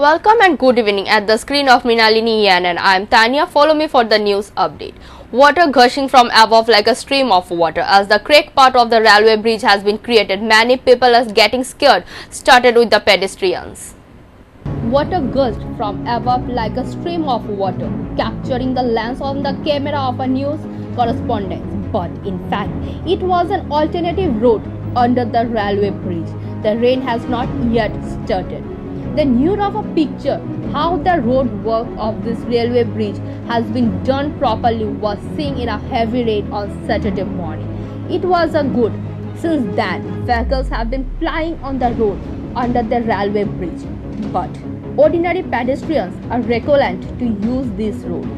Welcome and good evening. At the screen of Minalini Yan and I am Tanya. Follow me for the news update. Water gushing from above like a stream of water. As the crack part of the railway bridge has been created, many people are getting scared, started with the pedestrians. Water gushed from above like a stream of water, capturing the lens on the camera of a news correspondent. But in fact, it was an alternative route under the railway bridge. The rain has not yet started. The need of a picture how the road work of this railway bridge has been done properly was seen in a heavy rain on Saturday morning. It was a good. Since then, vehicles have been plying on the road under the railway bridge. But ordinary pedestrians are reluctant to use this road.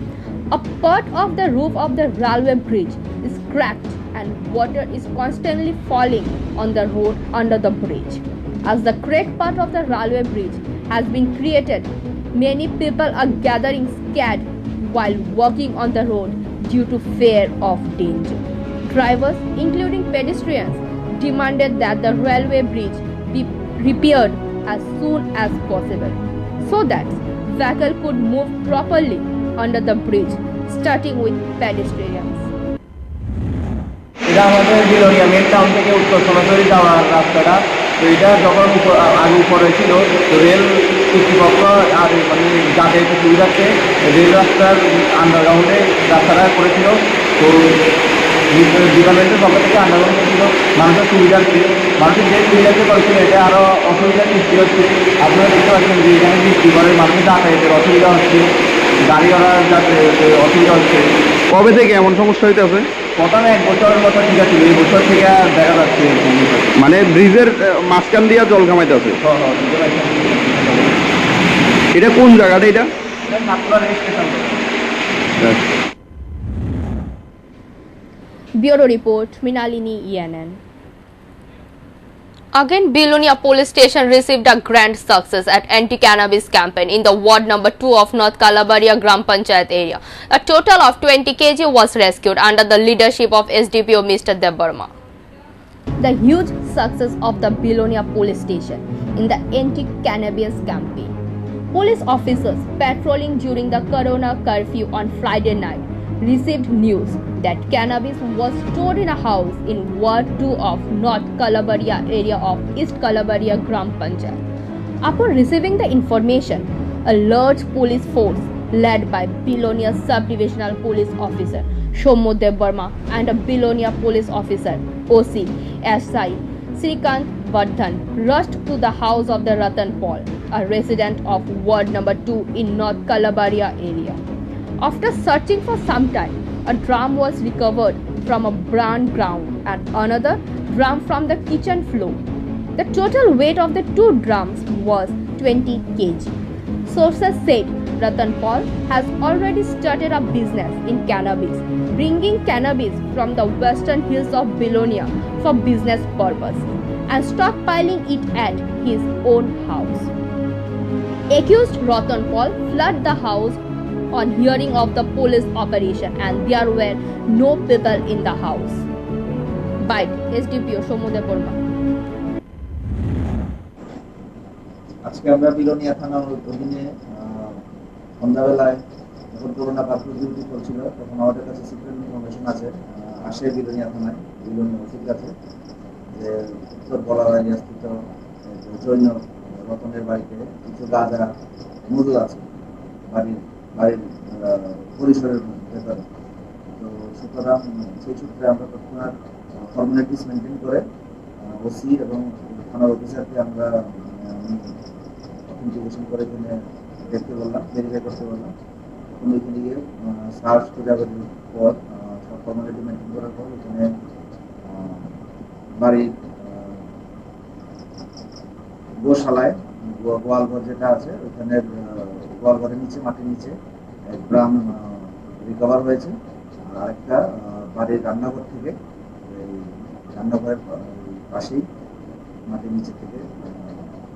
A part of the roof of the railway bridge is cracked and water is constantly falling on the road under the bridge. As the cracked part of the railway bridge has been created, many people are gathering scared while walking on the road due to fear of danger. Drivers, including pedestrians, demanded that the railway bridge be repaired as soon as possible so that vehicles could move properly under the bridge, starting with pedestrians. এটা আমাদের Belonia main town থেকে উত্তর সোনাঝুরি যাওয়ার রাস্তাটা। তো এটা যখন আগে উপরে ছিল, তো রেল কর্তৃপক্ষ আর মানে যাতায়াতের সুবিধার্থে রেল রাস্তার আন্ডারগ্রাউন্ডে রাস্তাটা করেছিল। তো ডিপার্টমেন্টের পক্ষ থেকে আন্ডারগ্রাউন্ড করেছিল মানুষের সুবিধার্থে। মানুষের যে সুবিধার্থে করেছিল এটা আরও অসুবিধার সৃষ্টি হচ্ছে। আপনারা দেখতে পাচ্ছেন যে এখানে বৃষ্টি করে মানুষের যাতায়াতের অসুবিধা হচ্ছে, গাড়ি ঘোড়ার যাতায়াতের অসুবিধা হচ্ছে। কবে থেকে এমন সমস্যা হইতেছে? প্রথমে 1 বছরের মতো ঠিক আছে, এই বছর থেকে দেখা যাচ্ছে মানে ব্রিজের মাঝখান দিয়া জল কামাইতেছে। এটা কোন জায়গাটা? এটা Satpura rail station. Bureau Report, Minalini ENN. Again, Bilonia Police Station received a grand success at anti-cannabis campaign in the ward number 2 of North Kalabaria Gram Panchayat area. A total of 20 kg was rescued under the leadership of SDPO Mr. Debarma. The huge success of the Bilonia Police Station in the anti-cannabis campaign. Police officers patrolling during the Corona curfew on Friday night received news that cannabis was stored in a house in Ward 2 of North Kalabaria area of East Kalabaria Gram Panchayat. Upon receiving the information, a large police force led by Bilonia Sub-Divisional Police Officer Shomo Debarma and a Bilonia Police Officer OC SI Srikant Vardhan rushed to the house of the Ratan Paul, a resident of Ward number 2 in North Kalabaria area. After searching for some time, a drum was recovered from a burned ground and another drum from the kitchen floor. The total weight of the 2 drums was 20 kg. Sources said Ratan Paul has already started a business in cannabis, bringing cannabis from the western hills of Bilonia for business purpose and stockpiling it at his own house. Accused Ratan Paul fled the house on hearing of the police operation and there were no people in the house. By SDPO Shomo Debarma. আজকে আমরা বিলোনিয়া থানার অধীনে সন্ধ্যাবেলায় যখন corona পাথর duty চলছিল, তখন আমাদের কাছে সিক্রেট ইনফরমেশন আছে আসে বিলোনিয়া থানায় বিলোনিয়া ওসির কাছে যে উত্তর বলার স্থিত জৈন রতনের বাড়িতে কিছু গাঁজা মজুদ আছে বাড়ির পরিসরের ভেতরে। তো সুতরাং সেই সূত্রে আমরা তৎক্ষণাৎ ফর্মালিটিস মেনটেন করে ওসি এবং থানার অফিসারকে আমরা অথেন্টিকেশন করে এখানে দেখতে বললাম, ভেরিফাই করতে বললাম। তখন ওইখানে গিয়ে সার্চ খোঁজাখুঁজির পর সব ফর্মালিটি মেনটেন করার পর এখানে বাড়ির গোশালায় গোয়ালঘর যেটা আছে ওইখানে গোয়ালঘরের নিচে মাটির নিচে 1 গ্রাম রিকভার হয়েছে। আর একটা বাড়ির রান্নাঘর থেকে রান্নাঘরের পাশেই মাটির নিচে থেকে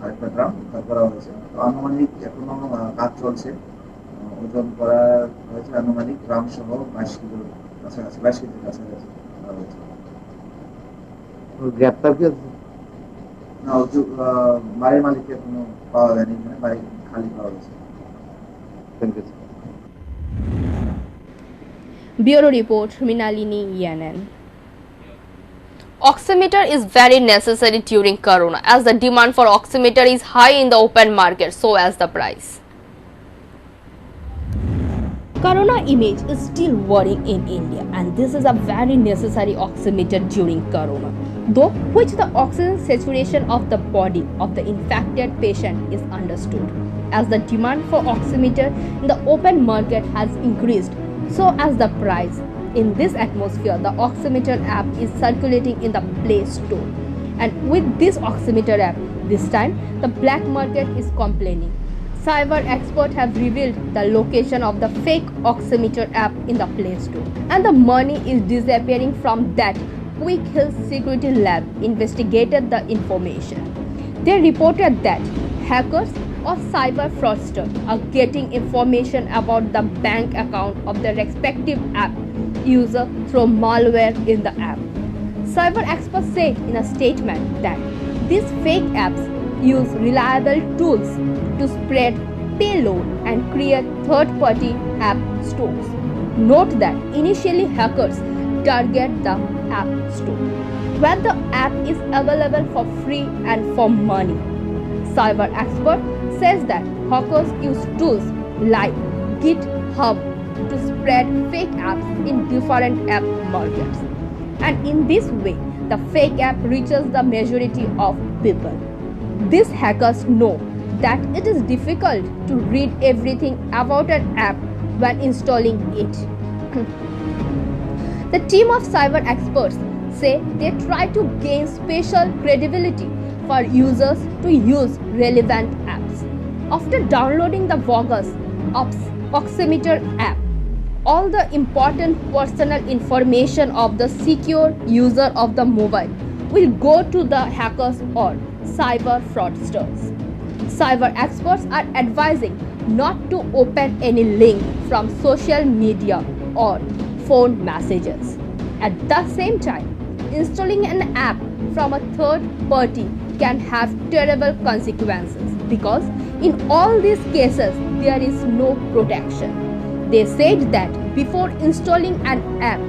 আরেকটা গ্রাম উদ্ধার করা হয়েছে। তো আনুমানিক এখনো কাজ চলছে, ওজন করা হয়েছে আনুমানিক গ্রাম সহ 22 কিলোর কাছাকাছি, 22 কেজির কাছাকাছি করা হয়েছে। গ্রেপ্তার কি না বাড়ির মালিককে এখনো পাওয়া যায়নি, মানে বাড়ির খালি পাওয়া গেছে। Thank you. Bureau Report, Mrinalini Yanan. Oximeter is very necessary during corona as the demand for oximeter is high in the open market, so as the price. Corona image is still worrying in India, and this is a very necessary oximeter during corona, though which the oxygen saturation of the body of the infected patient is understood. As the demand for oximeter in the open market has increased, so as the price. In this atmosphere, the oximeter app is circulating in the Play Store, and with this oximeter app, this time the black market is complaining. Cyber experts have revealed the location of the fake oximeter app in the Play Store, and the money is disappearing from that. Quick Hill Security Lab investigated the information. They reported that hackers or cyber fraudsters are getting information about the bank account of the respective app user through malware in the app. Cyber experts said in a statement that these fake apps use reliable tools to spread payload and create third-party app stores. Note that initially hackers target the app store, where the app is available for free and for money. Cyber expert says that hackers use tools like GitHub to spread fake apps in different app markets, and in this way the fake app reaches the majority of people. These hackers know that it is difficult to read everything about an app when installing it. The team of cyber experts say they try to gain special credibility for users to use relevant apps. After downloading the Vogus oximeter app, all the important personal information of the secure user of the mobile will go to the hackers or cyber fraudsters. Cyber experts are advising not to open any link from social media or phone messages. At the same time, installing an app from a third party can have terrible consequences because in all these cases there is no protection. They said that before installing an app,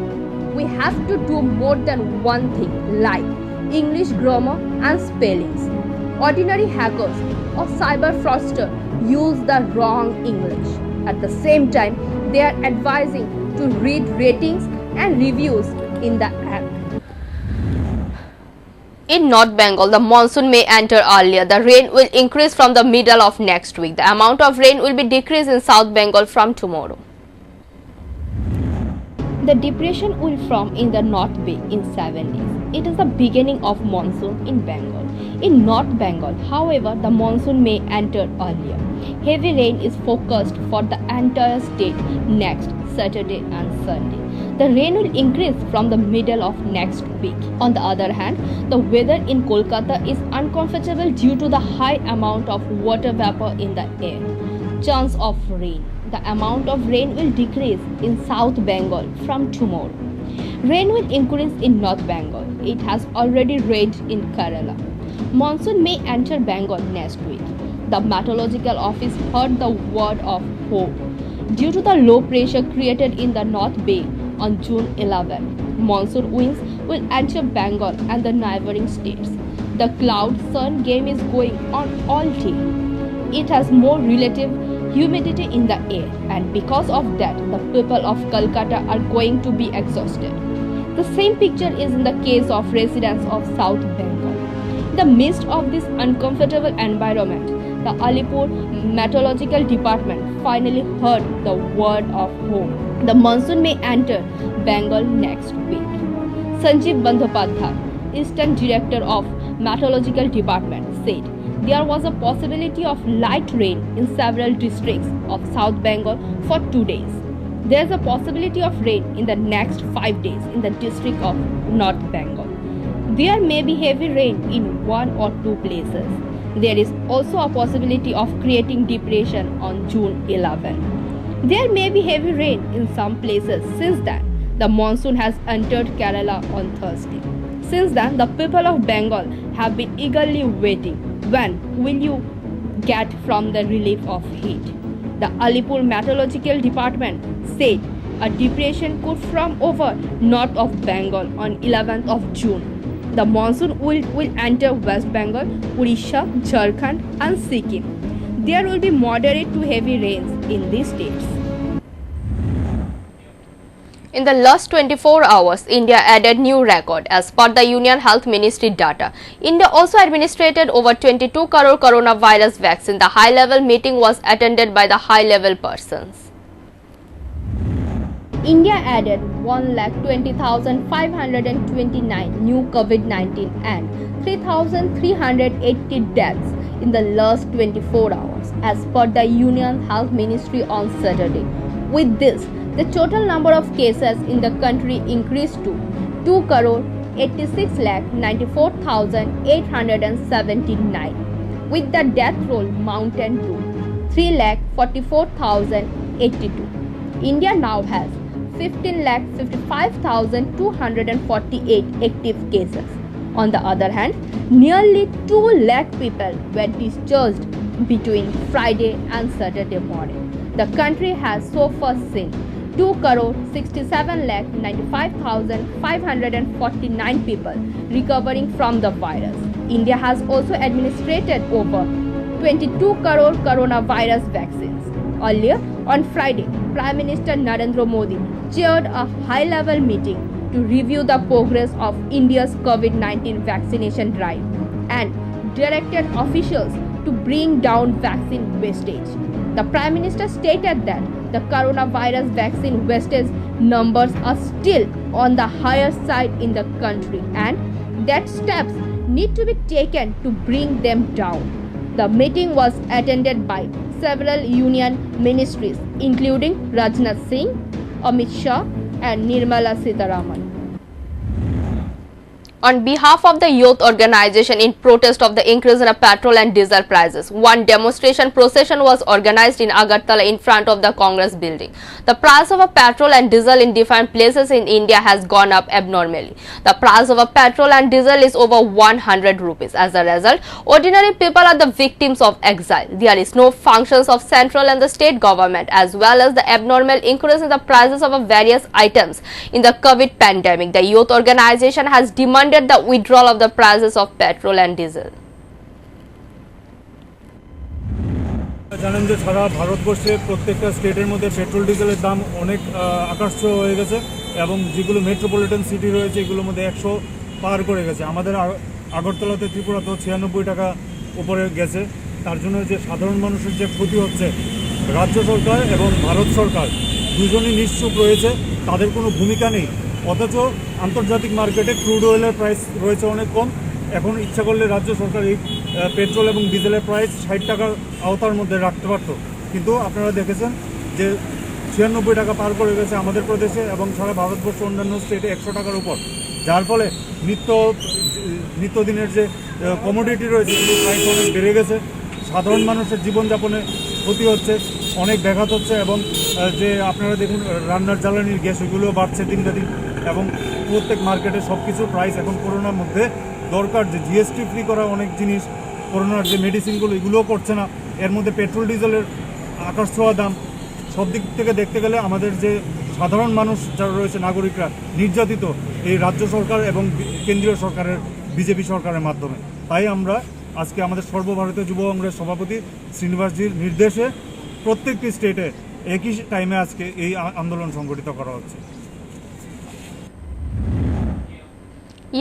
we have to do more than one thing like English grammar and spellings. Ordinary hackers or cyber fraudsters use the wrong English. At the same time, they are advising to read ratings and reviews in the app. In North Bengal, the monsoon may enter earlier. The rain will increase from the middle of next week. The amount of rain will be decreased in South Bengal from tomorrow. The depression will form in the North Bay in 7 days. It is the beginning of monsoon in Bengal. In North Bengal, however, the monsoon may enter earlier. Heavy rain is forecast for the entire state next Saturday and Sunday. The rain will increase from the middle of next week. On the other hand, the weather in Kolkata is uncomfortable due to the high amount of water vapor in the air. Chance of rain. The amount of rain will decrease in South Bengal from tomorrow. Rain will increase in North Bengal. It has already rained in Kerala. Monsoon may enter Bengal next week. The meteorological office heard the word of hope. Due to the low pressure created in the North Bay on June 11, monsoon winds will enter Bengal and the neighboring states. The cloud-sun game is going on all day. It has more relative humidity in the air, and because of that, the people of Kolkata are going to be exhausted. The same picture is in the case of residents of South Bengal. In the midst of this uncomfortable environment, the Alipur Meteorological Department finally heard the word of hope. The monsoon may enter Bengal next week. Sanjeev Bandhopadhyay, Eastern Director of Meteorological Department, said there was a possibility of light rain in several districts of South Bengal for 2 days. There is a possibility of rain in the next 5 days in the district of North Bengal. There may be heavy rain in 1 or 2 places. There is also a possibility of creating depression on June 11. There may be heavy rain in some places. Since then, the monsoon has entered Kerala on Thursday. Since then, the people of Bengal have been eagerly waiting. When will get from the relief of heat. The Alipur Meteorological Department said a depression could form over north of Bengal on 11th of June. The monsoon will enter West Bengal, Odisha, Jharkhand and Sikkim. There will be moderate to heavy rains in these states. In the last 24 hours, India added new record as per the Union Health Ministry data. India also administered over 22 crore coronavirus vaccine. The high-level meeting was attended by the high-level persons. India added 1,20,529 new COVID-19 and 3,380 deaths in the last 24 hours as per the Union Health Ministry on Saturday. With this, the total number of cases in the country increased to 2,86,94,879, with the death roll mounted to 3,44,082. India now has 15,55,248 active cases. On the other hand, nearly 2 lakh people were discharged between Friday and Saturday morning. The country has so far seen 2,67,95,549 people recovering from the virus. India has also administered over 22 crore coronavirus vaccines. Earlier on Friday, Prime Minister Narendra Modi chaired a high-level meeting to review the progress of India's COVID-19 vaccination drive and directed officials to bring down vaccine wastage. The Prime Minister stated that the coronavirus vaccine wastage numbers are still on the higher side in the country and that steps need to be taken to bring them down. The meeting was attended by several union ministries including Rajnath Singh, Amit Shah and Nirmala Sitharaman. On behalf of the youth organization in protest of the increase in petrol and diesel prices, one demonstration procession was organized in Agartala in front of the Congress building. The price of a petrol and diesel in different places in India has gone up abnormally. The price of a petrol and diesel is over 100 rupees. As a result, ordinary people are the victims of exile. There is no functions of central and the state government as well as the abnormal increase in the prices of various items in the COVID pandemic. The youth organization has demanded the withdrawal of the prices of petrol and diesel. জানেন যে সারা ভারতবর্ষে প্রত্যেকটা স্টেটের মধ্যে petrol ডিজেলের দাম অনেক আকাশছোঁয়া হয়ে গেছে এবং যেগুলো মেট্রোপলিটন সিটি রয়েছে এগুলোর মধ্যে 100 পার করে গেছে। আমাদের আগরতলাতে ত্রিপুরাতেও 96 টাকা উপরে গেছে। তার জন্য যে সাধারণ মানুষের যে ক্ষতি হচ্ছে, রাজ্য সরকার এবং ভারত সরকার দুজনই নিশ্চুপ রয়েছে, তাদের কোনো ভূমিকা নেই। অথচ আন্তর্জাতিক মার্কেটে ক্রুড অয়েলের প্রাইস রয়েছে অনেক কম। এখন ইচ্ছা করলে রাজ্য সরকার এই পেট্রোল এবং ডিজেলের প্রাইস 60 টাকার আওতার মধ্যে রাখতে পারত, কিন্তু আপনারা দেখেছেন যে 96 টাকা পার করে গেছে আমাদের প্রদেশে এবং সারা ভারতবর্ষে অন্যান্য স্টেটে 100 টাকার উপর। যার ফলে নিত্যদিনের যে কমোডিটি রয়েছে সেগুলোর প্রাইস অনেক বেড়ে গেছে। সাধারণ মানুষের জীবনযাপনে ক্ষতি হচ্ছে, অনেক ব্যাঘাত হচ্ছে এবং যে আপনারা দেখুন রান্নার জ্বালানির গ্যাস এগুলোও বাড়ছে দিন দিন এবং প্রত্যেক মার্কেটে সব কিছুর প্রাইস এখন করোনার মধ্যে দরকার যে জিএসটি ফ্রি করা অনেক জিনিস, করোনার যে মেডিসিনগুলো এগুলোও করছে না, এর মধ্যে পেট্রোল ডিজেলের আকাশ ছোঁয়া দাম। সব দিক থেকে দেখতে গেলে আমাদের যে সাধারণ মানুষ যারা রয়েছে নাগরিকরা নির্যাতিত এই রাজ্য সরকার এবং কেন্দ্রীয় সরকারের বিজেপি সরকারের মাধ্যমে। তাই আমরা আজকে আমাদের সর্বভারতীয় যুব কংগ্রেস সভাপতি শ্রীনিবাসজির নির্দেশে প্রত্যেকটি স্টেটে একই টাইমে আজকে এই আন্দোলন সংগঠিত করা হচ্ছে।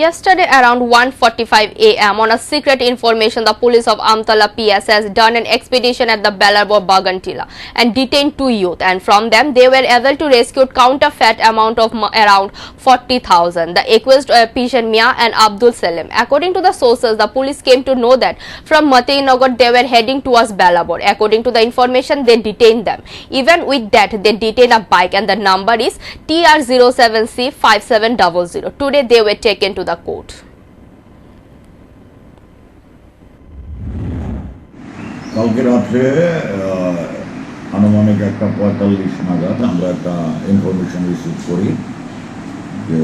Yesterday around 1:45 a.m. on a secret information, the police of Amtala PS has done an expedition at the Belarbor Bagantila and detained 2 youth, and from them they were able to rescue counterfeit amount of around 40,000. The accused Pishan Mia and Abdul Salim. According to the sources, the police came to know that from Matinagar they were heading towards Belarbor. According to the information, they detained them. Even with that, they detained a bike and the number is TR07C5700. Today they were taken to the court. কালকে রাত্রে আনুমানিক 1:45 নাগাদ আমরা একটা information receive করি যে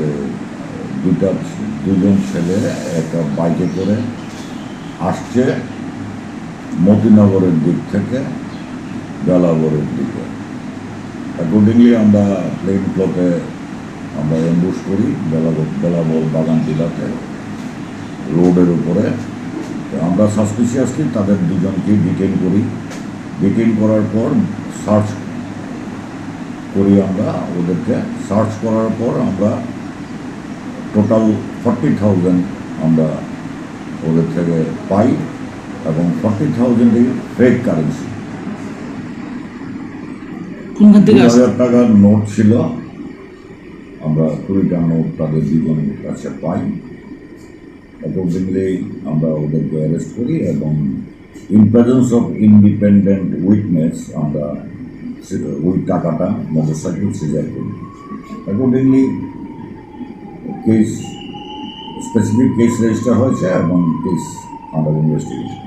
দুজন ছেলে একটা বাইকে করে আসছে মতিনগরের দিক থেকে বেলাবরের দিকে। অ্যাকর্ডিংলি আমরা প্লেন ক্লকে আমরা অ্যাম্বুশ করি বেলাবর বাগান টিলাতে রোডের উপরে। আমরা সাসপিসিয়াসলি তাদের দুজনকেই ডিটেইন করি। ডিটেইন করার পর সার্চ করি আমরা ওদেরকে। সার্চ করার পর আমরা টোটাল 40,000 আমরা ওদের থেকে পাই এবং 40,000 ফেক কারেন্সি। 2,000 টাকার নোট ছিল, আমরা 20টা নোট তাদের দুজনের কাছে পাই। অ্যাকর্ডিংলি আমরা ওদেরকে অ্যারেস্ট করি এবং in presence of independent witness আমরা ওই টাকাটা মোটরসাইকেল সিজার করি। Accordingly case specific case register হয়েছে এবং কেস আন্ডার ইনভেস্টিগেশন।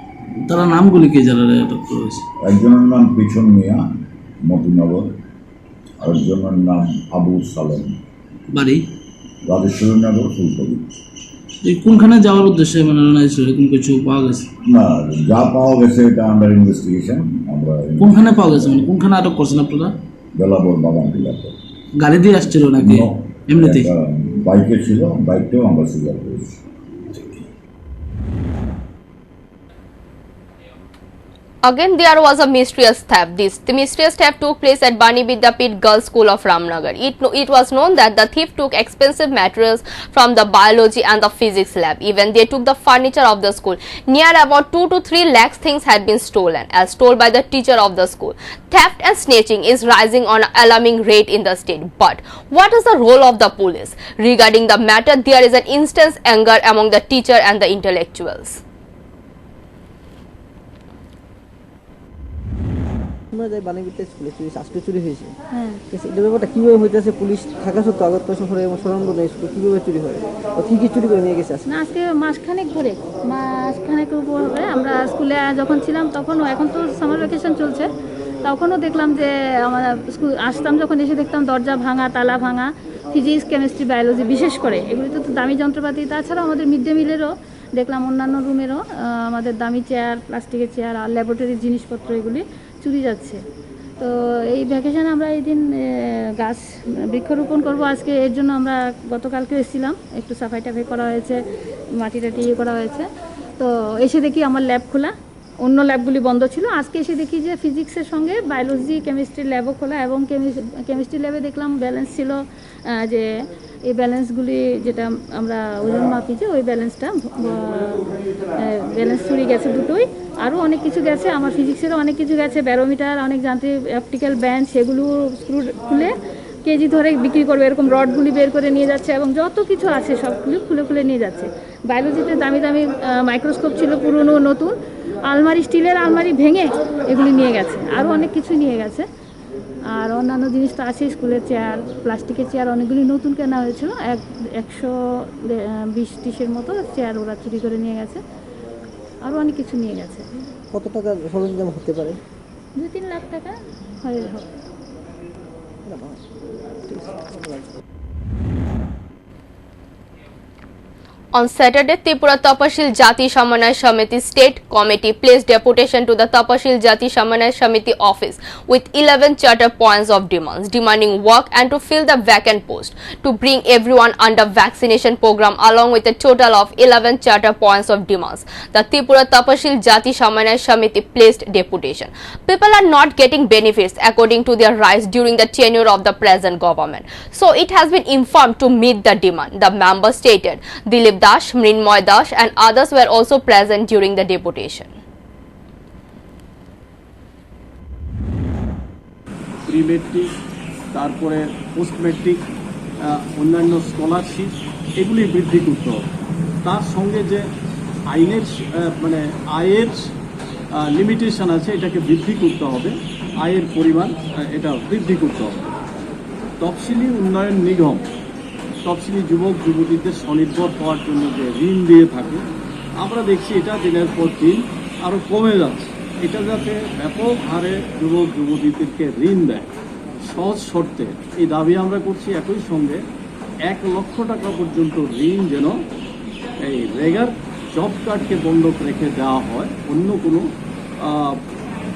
তারা নামগুলি কি যারা আটক করা হয়েছে? একজনের নাম পিছন মিয়া মতিনগর, আরেকজনের নাম আবু সালেম বাড়ি রাজেশ্বরীনগর ফুলকবি। এই কোনখানে যাওয়ার উদ্দেশ্যে মানে রওনা হয়েছিল, এরকম কিছু পাওয়া গেছে? না, যা পাওয়া গেছে এটা আন্ডার ইনভেস্টিগেশন। আমরা কোনখানে পাওয়া গেছে মানে কোনখানে আটক করছেন আপনারা? বেলাবর বাগান টিলাতে। গাড়ি দিয়ে আসছিল নাকি এমনিতেই? বাইকে ছিল, বাইকটাও আমরা সিজার করেছি। Again, there was a mysterious theft. The mysterious theft took place at Bani Vidyapit Girls School of Ramnagar. It was known that the thief took expensive materials from the biology and the physics lab. Even they took the furniture of the school. Near about 2 to 3 lakhs things had been stolen, as told by the teacher of the school. Theft and snatching is rising on an alarming rate in the state. But what is the role of the police? Regarding the matter, there is an intense anger among the teacher and the intellectuals. আমরা যাই বাণীবিদ্যা স্কুলে চুরি আজকে চুরি হয়েছে। এটা ব্যাপারটা কীভাবে হইতেছে, পুলিশ থাকা সত্ত্বেও আগত শহরে সরঞ্জ নেই স্কুলে কীভাবে চুরি হয়, কী কী চুরি করে নিয়ে গেছে আজকে? না, আজকে মাসখানেক উপর হবে। আমরা স্কুলে যখন ছিলাম তখনও, এখন তো সামার ভ্যাকেশন চলছে, তখনও দেখলাম যে আমরা স্কুল আসতাম যখন এসে দেখতাম দরজা ভাঙা, তালা ভাঙা, ফিজিক্স, কেমিস্ট্রি, বায়োলজি বিশেষ করে এগুলিতে তো দামি যন্ত্রপাতি। তাছাড়াও আমাদের মিড ডে মিলেরও দেখলাম, অন্যান্য রুমেরও আমাদের দামি চেয়ার, প্লাস্টিকের চেয়ার আর ল্যাবরেটরির জিনিসপত্র এগুলি চুরি যাচ্ছে। তো এই ভ্যাকেশনে আমরা এই দিন গাছ বৃক্ষরোপণ করব আজকে, এর জন্য আমরা গতকালকে এসেছিলাম, একটু সাফাই টাফাই করা হয়েছে, মাটি টাটি করা হয়েছে। তো এসে দেখি আমার ল্যাব খোলা, অন্য ল্যাবগুলি বন্ধ ছিল। আজকে এসে দেখি যে ফিজিক্সের সঙ্গে বায়োলজি, কেমিস্ট্রি ল্যাবও খোলা এবং কেমিস্ট্রি ল্যাবে দেখলাম ব্যালেন্স ছিল, যে এই ব্যালেন্সগুলি যেটা আমরা ওজন মাপি যে ওই ব্যালেন্স চুরি গেছে দুটোই। আরও অনেক কিছু গেছে, আমার ফিজিক্সেরও অনেক কিছু গেছে, ব্যারোমিটার, অনেক যান্ত্রিক অপটিক্যাল ব্যান্ড, সেগুলো স্ক্রু খুলে কেজি ধরে বিক্রি করবে, এরকম রডগুলি বের করে নিয়ে যাচ্ছে এবং যত কিছু আছে সবগুলো খুলে খুলে নিয়ে যাচ্ছে। বায়োলজিতে দামি দামি মাইক্রোস্কোপ ছিল, পুরনো নতুন, আলমারি, স্টিলের আলমারি ভেঙে এগুলি নিয়ে গেছে, আরও অনেক কিছু নিয়ে গেছে। আর অন্যান্য জিনিস তো আছে, স্কুলের চেয়ার, প্লাস্টিকের চেয়ার অনেকগুলি নতুন কেনা হয়েছিল, 120-30 মতো চেয়ার ওরা চুরি করে নিয়ে গেছে, আরও অনেক কিছু নিয়ে গেছে। কত টাকা সরঞ্জাম হতে পারে? 2-3 লাখ টাকা হয় হবে। On Saturday, Tripura Tapashil Jati Samanay Samiti State Committee placed deputation to the Tapashil Jati Samanay Samiti office with 11 charter points of demands, demanding work and to fill the vacant post, to bring everyone under vaccination program along with a total of 11 charter points of demands. The Tripura Tapashil Jati Samanay Samiti placed deputation. People are not getting benefits according to their rights during the tenure of the present government. So it has been informed to meet the demand, the member stated. Dilip Dash, Mrinmoy Dash and others were also present during the deputation. Pre-metric, তারপরে post metric, অন্যান্য scholarship এগুলি বৃদ্ধি করতে হবে। তার সঙ্গে যে আইনের আয়ের লিমিটেশন আছে এটাকে বৃদ্ধি করতে হবে, আয়ের পরিমাণ এটা বৃদ্ধি করতে হবে। তফসিলি উন্নয়ন নিগম তফসিলি যুবক যুবতীদের স্বনির্ভর হওয়ার জন্য যে ঋণ দিয়ে থাকে, আমরা দেখছি এটা দিনের পর দিন আরও কমে যাচ্ছে। এটা যাতে ব্যাপক হারে যুবক যুবতীদেরকে ঋণ দেয় সহজ শর্তে, এই দাবি আমরা করছি। একই সঙ্গে 1 লক্ষ টাকা পর্যন্ত ঋণ যেন এই রেগার জব কার্ডকে বন্ধক রেখে দেওয়া হয়, অন্য কোনো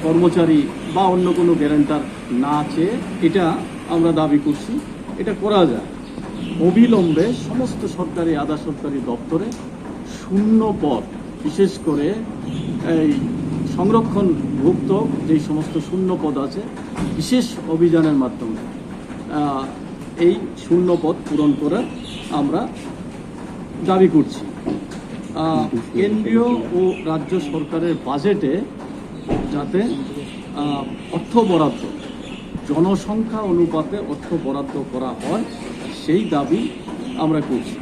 কর্মচারী বা অন্য কোনো গ্যারান্টার না চেয়ে এটা আমরা দাবি করছি। এটা করা যায় অবিলম্বে সমস্ত সরকারি আধা সরকারি দপ্তরে শূন্য পদ, বিশেষ করে এই সংরক্ষণভুক্ত যেই সমস্ত শূন্য পদ আছে, বিশেষ অভিযানের মাধ্যমে এই শূন্য পদ পূরণ করার আমরা দাবি করছি। কেন্দ্রীয় ও রাজ্য সরকারের বাজেটে যাতে অর্থ বরাদ্দ জনসংখ্যা অনুপাতে অর্থ বরাদ্দ করা হয়, সেই দাবি আমরা করছি।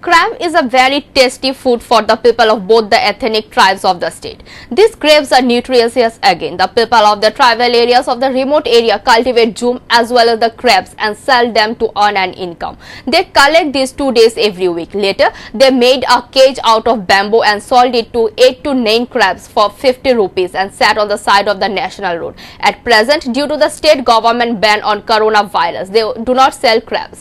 Crab is a very tasty food for the people of both the ethnic tribes of the state. These crabs are nutritious again. The people of the tribal areas of the remote area cultivate jhum as well as the crabs and sell them to earn an income. They collect these 2 days every week. Later, they made a cage out of bamboo and sold it to 8 to 9 crabs for 50 rupees and sat on the side of the national road. At present, due to the state government ban on coronavirus, they do not sell crabs.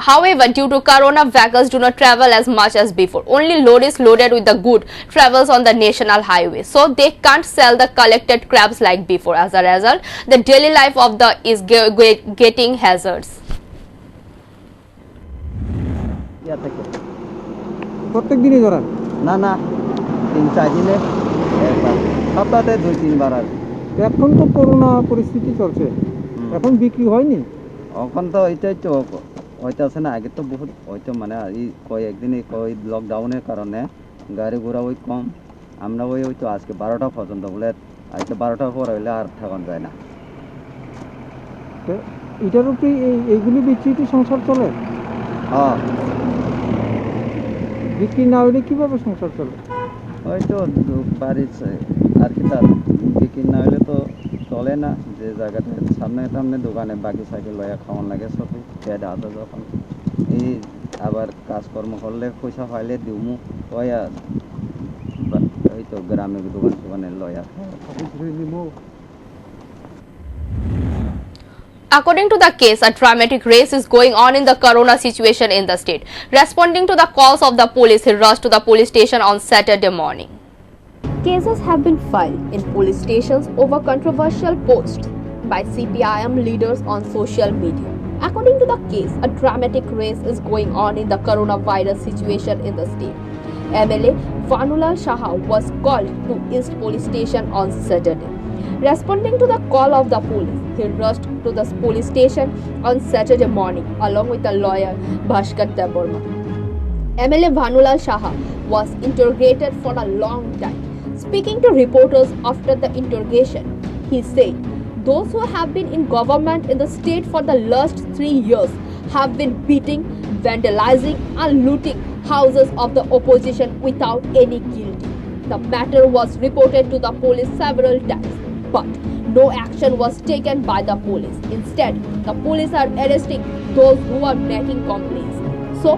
However, due to corona, vehicles do not travel as much as before. Only lorries loaded with the good travels on the national highway, so they can't sell the collected crabs like before. As a result, the daily life of the is getting hazards. প্রত্যেক দিনই ধরেন? না না, 3-4 দিনে একবার, সপ্তাহে 2-3 বার আর। এখন তো করোনা পরিস্থিতি চলছে, এখন বিক্রি হয়নি? এখন তো এটাই তো হইতেছে না, আগে তো বহুত হয়তো মানে এই কয়েকদিন এই লকডাউনের কারণে গাড়ি ঘোড়া ওই কম। আমরা ওই হয়তো আজকে 12টা পর্যন্ত বলে, আজকে 12টার পর হইলে আর থাকুন যায় না। এটার উপরে এইগুলি বিক্রি সংসার চলে? হ্যাঁ, বিক্রি না হলে কীভাবে সংসার চলে? হয়তো বাড়ির আর কি, তার বিক্রি না হলে তো চলে না। যে জায়গাটা সামনে সামনে দোকানে বাকি সাইকেল লয়া খাওয়ান লাগে সবই পেট হাতে, যখন এই আবার কাজকর্ম করলে পয়সা পাইলে দিমু লয়া, ওই তো গ্রামে দোকান টোকানে লয়া। According to the case, a dramatic race is going on in the corona situation in the state. Responding to the calls of the police, he rushed to the police station on Saturday morning. Cases have been filed in police stations over controversial posts by CPIM leaders on social media. According to the case, a dramatic race is going on in the coronavirus situation in the state. MLA Vanulal Shaha was called to East Police Station on Saturday. Responding to the call of the police, he rushed to the police station on Saturday morning along with the lawyer Bhaskar Deborma. MLA Vanulal Shaha was interrogated for a long time. Speaking to reporters after the interrogation, he said, "Those who have been in government in the state for the last 3 years have been beating, vandalizing and looting houses of the opposition without any guilty. The matter was reported to the police several times, but no action was taken by the police. Instead, the police are arresting those who are making complaints. So,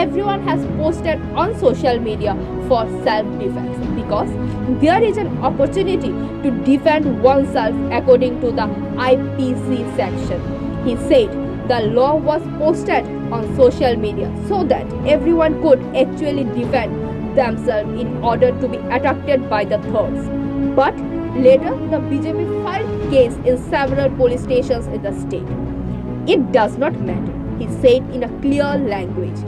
everyone has posted on social media for self-defense because there is an opportunity to defend oneself according to the IPC section." He said the law was posted on social media so that everyone could actually defend themselves in order to be attacked by the thugs. But later, the BJP filed case in several police stations in the state. It does not matter, he said in a clear language,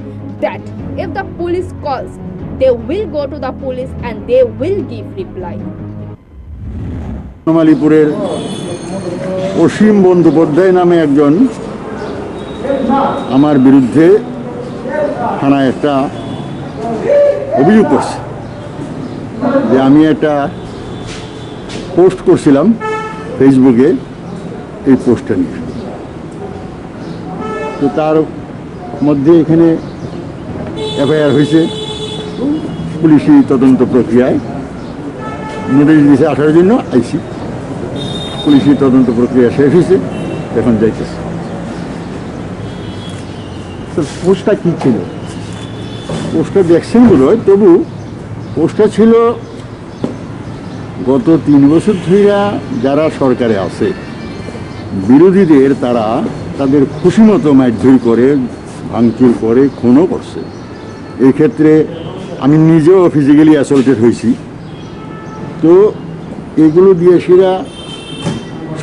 that if the police calls, they will go to the police and they will give reply. মালিপুরের অসীম বন্দ্যোপাধ্যায় নামে একজন আমার বিরুদ্ধে থানায় একটা অভিযোগ করছে যে আমি একটা পোস্ট করছিলাম ফেসবুকে, এই পোস্টটা নিয়ে। তো তার মধ্যে এখানে এফআইআর হয়েছে, পুলিশি তদন্ত প্রক্রিয়ায় নোটিশ দিয়েছে 18 জন্য আইসি, পুলিশি তদন্ত প্রক্রিয়া শেষ হয়েছে, এখন যাইতেছে। তো পোস্টটা কী ছিল? পোস্টটা দেখছেন বলে, তবু পোস্টটা ছিল গত 3 বছর ধরে যারা সরকারে আছে বিরোধীদের তারা তাদের খুশি মতো মারধর করে, ভাঙচুর করে, খুনও করছে। এই ক্ষেত্রে আমি নিজেও ফিজিক্যালি অ্যাসল্টেড হয়েছি। তো এগুলো দিয়ে সেরা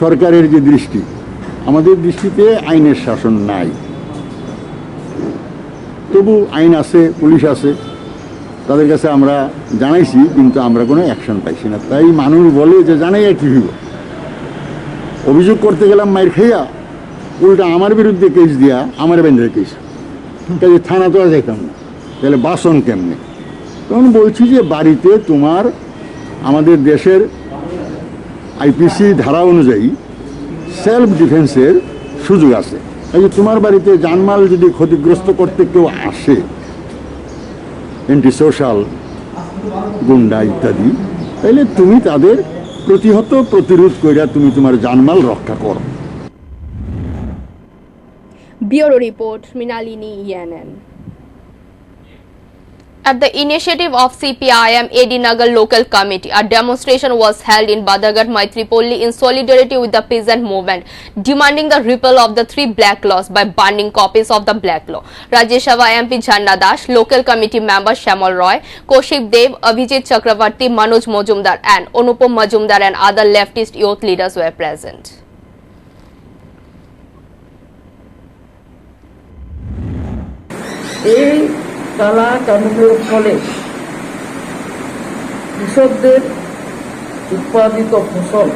সরকারের যে দৃষ্টি, আমাদের দৃষ্টিতে আইনের শাসন নাই। তবু আইন আছে, পুলিশ আছে, তাদের কাছে আমরা জানাইছি, কিন্তু আমরা কোনো অ্যাকশন পাইছি না। তাই মানুষ বলে যে জানাই আর কি হইব, অভিযোগ করতে গেলাম মায়ের খাইয়া, উল্টা আমার বিরুদ্ধে কেস দিয়া আমার বেঁধে কেস, কাজে থানা তো আর যাইতাম না, তাহলে বাসন কেমনে? তখন বলছি যে বাড়িতে তোমার আমাদের দেশের আইপিসি ধারা অনুযায়ী সেলফ ডিফেন্সের সুযোগ আছে। এই যে তোমার বাড়িতে জানমাল যদি ক্ষতিগ্রস্ত করতে কেউ আসে, অ্যান্টি সোশ্যাল, গুন্ডা ইত্যাদি, তাহলে তুমি তাদের প্রতিরোধ কইরা তুমি তোমার জানমাল রক্ষা করো। Bureau Report, Mrinalini ENN. At the initiative of CPIM Edinagar Local Committee, a demonstration was held in Badagat Maitripolli in solidarity with the peasant movement, demanding the repeal of the 3 black laws by burning copies of the black law. Rajya Sabha MP Jhanna Das, local committee member Shamal Roy, Kaushik Dev, Abhijit Chakravarti, Manoj Majumdar and Anupam Majumdar and other leftist youth leaders were present. কালা কানুনের ফলে কৃষকদের উৎপাদিত ফসল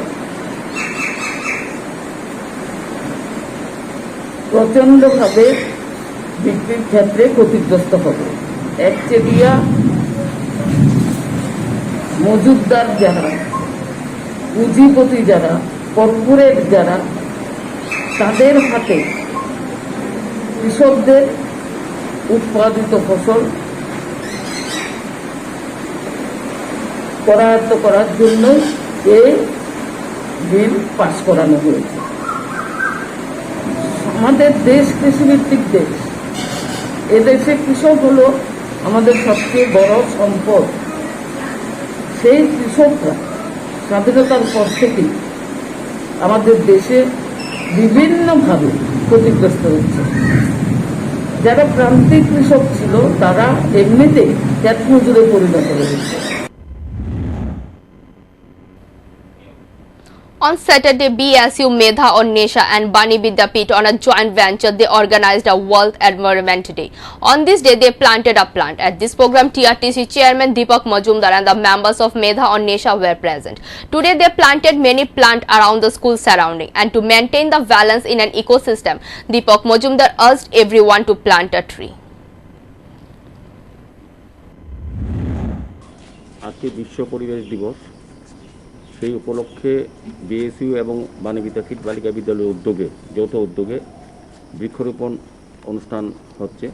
প্রচণ্ডভাবে বিক্রির ক্ষেত্রে ক্ষতিগ্রস্ত হবে। একচেটিয়া মজুতদার যারা, পুঁজিপতি যারা, কর্পোরেট যারা, তাদের হাতে কৃষকদের উৎপাদিত ফসল করায়ত্ত করার জন্য এই বিল পাস করানো হয়েছে। আমাদের দেশ কৃষিভিত্তিক দেশ, এদেশে কৃষক হলো আমাদের সবচেয়ে বড় সম্পদ। সেই কৃষকরা স্বাধীনতার পর থেকেই আমাদের দেশে বিভিন্নভাবে ক্ষতিগ্রস্ত হচ্ছে। যারা প্রান্তিক কৃষক ছিল তারা এমনিতেই ক্ষেত মজুরে পরিণত হয়েছে। On Saturday, BSU, Medha Onnesha and Bani Vidyapith on a joint venture, they organized a World Environment Day. On this day, they planted a plant. At this program, TRTC Chairman Deepak Majumdar and the members of Medha Onnesha were present. Today, they planted many plants around the school surrounding. And to maintain the balance in an ecosystem, Deepak Majumdar urged everyone to plant a tree. আজকে বিশ্ব পরিবেশ দিবস, সেই উপলক্ষে BSU এবং বাণী বিদ্যাপীঠ বালিকা বিদ্যালয়ের উদ্যোগে, যৌথ উদ্যোগে বৃক্ষরোপণ অনুষ্ঠান হচ্ছে।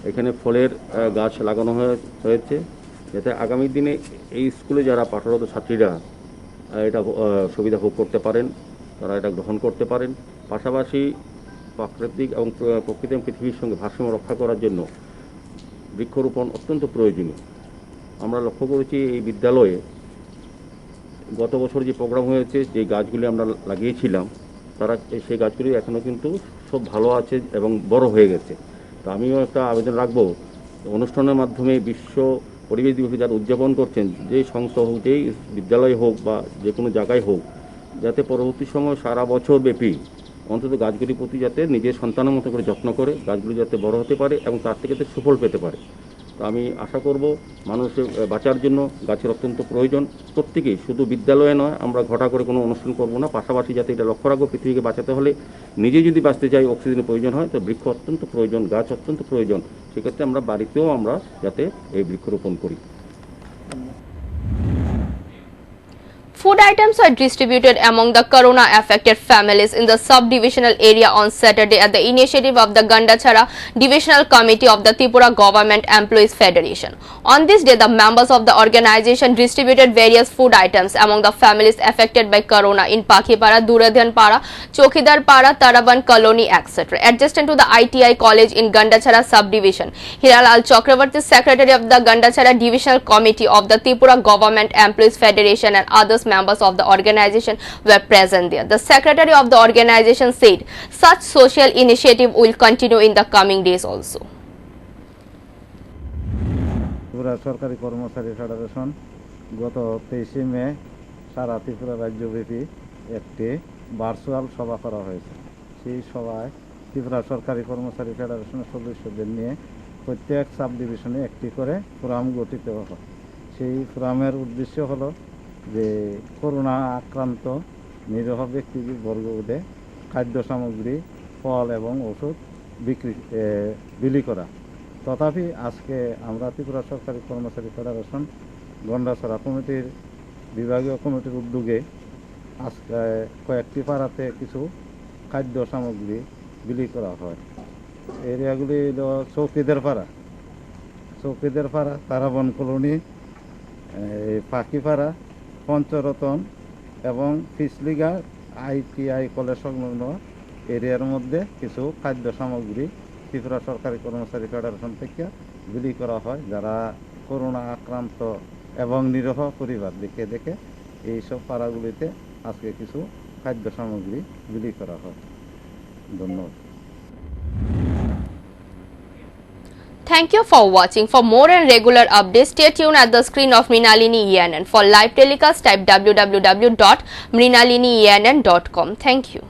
এখানে ফলের গাছ লাগানো হয়েছে, যাতে আগামী দিনে এই স্কুলে যারা পাঠরত ছাত্রীরা এটা সুবিধা ভোগ করতে পারেন, তারা এটা গ্রহণ করতে পারেন। পাশাপাশি প্রাকৃতিক এবং প্রকৃতি এবং পৃথিবীর সঙ্গে ভারসাম্য রক্ষা করার জন্য বৃক্ষরোপণ অত্যন্ত প্রয়োজনীয়। আমরা লক্ষ্য করেছি এই বিদ্যালয়ে গত বছর যে প্রোগ্রাম হয়েছে, যে গাছগুলি আমরা লাগিয়েছিলাম, তারা সেই গাছগুলি এখনও কিন্তু সব ভালো আছে এবং বড় হয়ে গেছে। তো আমিও একটা আবেদন রাখবো, অনুষ্ঠানের মাধ্যমে বিশ্ব পরিবেশ দিবস যারা উদযাপন করছেন, যেই সংস্থা হোক, যেই বিদ্যালয় হোক বা যে কোনো জায়গায় হোক, যাতে পরবর্তী সময় সারা বছর ব্যাপী অন্তত গাছগুলির প্রতি যাতে নিজের সন্তানের মতো করে যত্ন করে গাছগুলি যাতে বড় হতে পারে এবং তার থেকে সুফল পেতে পারে। তো আমি আশা করব মানুষের বাঁচার জন্য গাছের অত্যন্ত প্রয়োজন। প্রত্যেকেই, শুধু বিদ্যালয়ে নয়, আমরা ঘটা করে কোনো অনুষ্ঠান করব না, পাশাপাশি যাতে এটা লক্ষ্য রাখবো, পৃথিবীকে বাঁচাতে হলে নিজে যদি বাঁচতে চাই, অক্সিজেনের প্রয়োজন হয়, তো বৃক্ষ অত্যন্ত প্রয়োজন, গাছ অত্যন্ত প্রয়োজন। সেক্ষেত্রে আমরা বাড়িতেও আমরা যাতে এই বৃক্ষরোপণ করি। Food items were distributed among the corona-affected families in the sub-divisional area on Saturday at the initiative of the Gandachara Divisional Committee of the Tripura Government Employees Federation. On this day, the members of the organization distributed various food items among the families affected by corona in Pakhipara, Duradhanpara, Chokhidarpara, Taraban Colony, etc. Adjacent to the ITI College in Gandachara Sub-Division, Hiralal Chakravarti, Secretary of the Gandachara Divisional Committee of the Tripura Government Employees Federation and others members of the organization were present there. The secretary of the organization said such social initiative will continue in the coming days also. Tripura সরকারি কর্মচারী federation গত 23শে মে সারা ত্রিপুরা রাজ্যব্যাপী একটি virtual সভা করা হয়েছে। সেই সভায় ত্রিপুরা সরকারি কর্মচারী ফেডারেশনের সদস্যদের নিয়ে প্রত্যেক সাব ডিভিশনে একটি করে ফোরাম গঠিত হয়। সেই ফোরামের উদ্দেশ্য হলো যে করোনা আক্রান্ত নিরীহ ব্যক্তিবর্গদের খাদ্য সামগ্রী, ফল এবং ওষুধ বিলি করা। তথাপি আজকে আমরা ত্রিপুরা সরকারি কর্মচারী ফেডারেশন গন্ডাছড়া কমিটির বিভাগীয় কমিটির উদ্যোগে আজকে কয়েকটি পাড়াতে কিছু খাদ্য সামগ্রী বিলি করা হয়। এরিয়াগুলি হল চৌকিদের পাড়া, তারাবন কলোনি, পাখিপাড়া, পঞ্চরতন এবং পিছলিগা ITI কলেজ সংলগ্ন এরিয়ার মধ্যে কিছু খাদ্য সামগ্রী ত্রিপুরা সরকারি কর্মচারী ফেডারেশন থেকে বিলি করা হয়। যারা করোনা আক্রান্ত এবং নিরীহ পরিবার দেখে এইসব পাড়াগুলিতে আজকে কিছু খাদ্য সামগ্রী বিলি করা হয়। ধন্যবাদ। Thank you for watching. For more and regular updates, stay tuned at the screen of Mrinalini ENN. For live telecast, type www.mrinalinienn.com. Thank you.